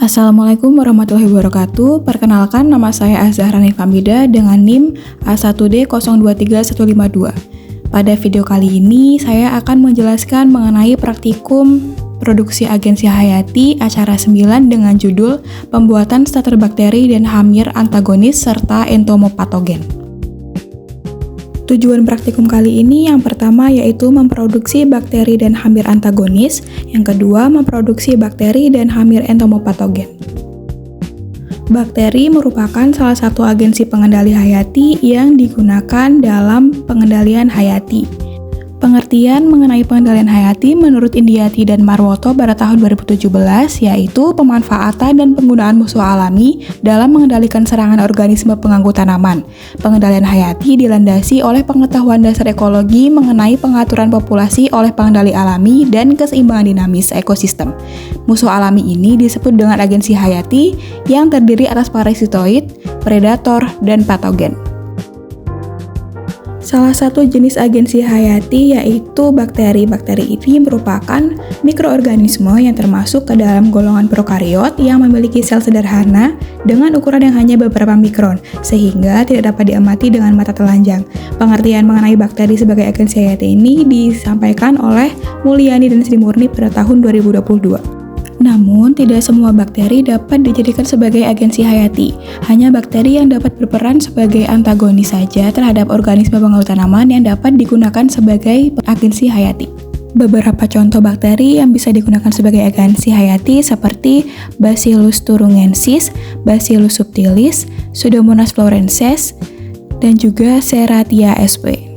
Assalamualaikum warahmatullahi wabarakatuh. Perkenalkan, nama saya Azahra Nifamida dengan NIM A1D023152. Pada video kali ini, saya akan menjelaskan mengenai praktikum produksi agensi hayati acara 9 dengan judul Pembuatan Starter Bakteri dan Hamir Antagonis serta Entomopatogen. Tujuan praktikum kali ini yang pertama yaitu memproduksi bakteri dan hamir antagonis, yang kedua memproduksi bakteri dan hamir entomopatogen. Bakteri merupakan salah satu agensi pengendali hayati yang digunakan dalam pengendalian hayati. Pengertian mengenai pengendalian hayati menurut Indiati dan Marwoto pada tahun 2017 yaitu pemanfaatan dan penggunaan musuh alami dalam mengendalikan serangan organisme pengganggu tanaman. Pengendalian hayati dilandasi oleh pengetahuan dasar ekologi mengenai pengaturan populasi oleh pengendali alami dan keseimbangan dinamis ekosistem. Musuh alami ini disebut dengan agensi hayati yang terdiri atas parasitoid, predator, dan patogen. Salah satu jenis agensi hayati yaitu bakteri. Bakteri ini merupakan mikroorganisme yang termasuk ke dalam golongan prokariot yang memiliki sel sederhana dengan ukuran yang hanya beberapa mikron, sehingga tidak dapat diamati dengan mata telanjang. Pengertian mengenai bakteri sebagai agensi hayati ini disampaikan oleh Mulyani dan Sri Murni pada tahun 2022. Namun, tidak semua bakteri dapat dijadikan sebagai agensi hayati. Hanya bakteri yang dapat berperan sebagai antagonis saja terhadap organisme pengganggu tanaman yang dapat digunakan sebagai agensi hayati. Beberapa contoh bakteri yang bisa digunakan sebagai agensi hayati seperti Bacillus thuringiensis, Bacillus subtilis, Pseudomonas florenses, dan juga Serratia sp.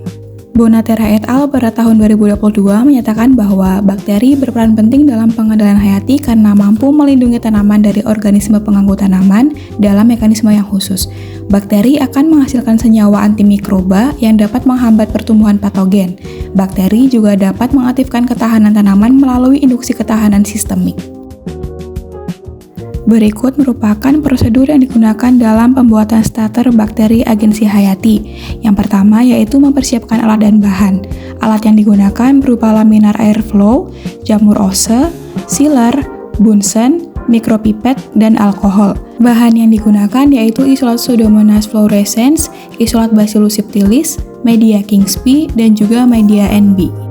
Bonatera et al. Pada tahun 2022 menyatakan bahwa bakteri berperan penting dalam pengendalian hayati karena mampu melindungi tanaman dari organisme pengganggu tanaman dalam mekanisme yang khusus. Bakteri akan menghasilkan senyawa antimikroba yang dapat menghambat pertumbuhan patogen. Bakteri juga dapat mengaktifkan ketahanan tanaman melalui induksi ketahanan sistemik. Berikut merupakan prosedur yang digunakan dalam pembuatan starter bakteri agensi hayati. Yang pertama yaitu mempersiapkan alat dan bahan. Alat yang digunakan berupa laminar airflow, jamur ose, sealer, bunsen, mikropipet, dan alkohol. Bahan yang digunakan yaitu isolat Pseudomonas fluorescens, isolat Bacillus subtilis, media Kingsby, dan juga media NB.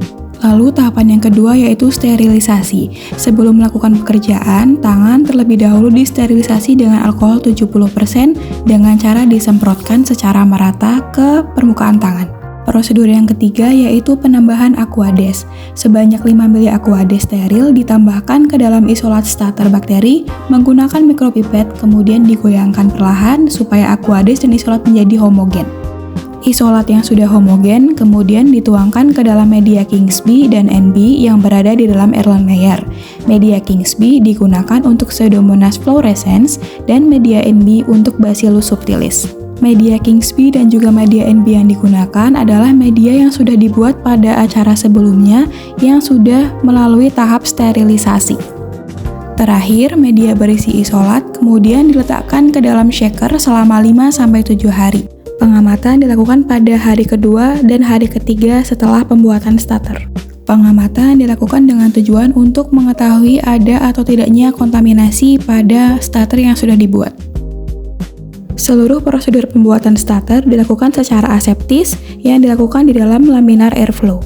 Lalu tahapan yang kedua yaitu sterilisasi. Sebelum melakukan pekerjaan, tangan terlebih dahulu disterilisasi dengan alkohol 70% dengan cara disemprotkan secara merata ke permukaan tangan. Prosedur yang ketiga yaitu penambahan Aquades. Sebanyak 5 ml Aquades steril ditambahkan ke dalam isolat starter bakteri menggunakan mikropipet, kemudian digoyangkan perlahan supaya Aquades dan isolat menjadi homogen. Isolat yang sudah homogen kemudian dituangkan ke dalam media Kingsby dan NB yang berada di dalam Erlenmeyer. Media Kingsby digunakan untuk Pseudomonas fluorescens dan media NB untuk Bacillus subtilis. Media Kingsby dan juga media NB yang digunakan adalah media yang sudah dibuat pada acara sebelumnya yang sudah melalui tahap sterilisasi. Terakhir, media berisi isolat kemudian diletakkan ke dalam shaker selama 5-7 hari. Pengamatan dilakukan pada hari kedua dan hari ketiga setelah pembuatan starter. Pengamatan dilakukan dengan tujuan untuk mengetahui ada atau tidaknya kontaminasi pada starter yang sudah dibuat. Seluruh prosedur pembuatan starter dilakukan secara aseptis yang dilakukan di dalam laminar airflow.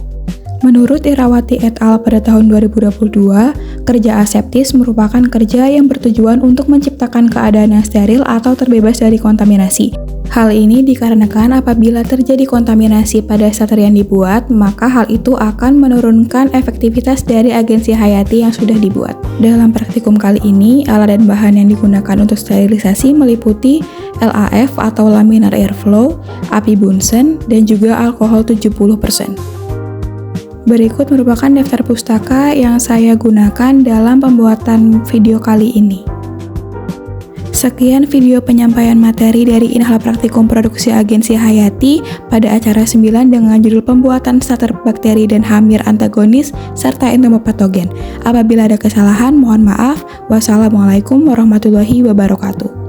Menurut Irawati et al. Pada tahun 2022, kerja aseptis merupakan kerja yang bertujuan untuk menciptakan keadaan yang steril atau terbebas dari kontaminasi. Hal ini dikarenakan apabila terjadi kontaminasi pada starter yang dibuat, maka hal itu akan menurunkan efektivitas dari agensi hayati yang sudah dibuat. Dalam praktikum kali ini, alat dan bahan yang digunakan untuk sterilisasi meliputi LAF atau laminar airflow, api bunsen, dan juga alkohol 70%. Berikut merupakan daftar pustaka yang saya gunakan dalam pembuatan video kali ini. Sekian video penyampaian materi dari Inhal Praktikum Produksi Agensi Hayati pada acara 9 dengan judul Pembuatan Starter Bakteri dan Hamir Antagonis serta Entomopatogen. Apabila ada kesalahan, mohon maaf. Wassalamualaikum warahmatullahi wabarakatuh.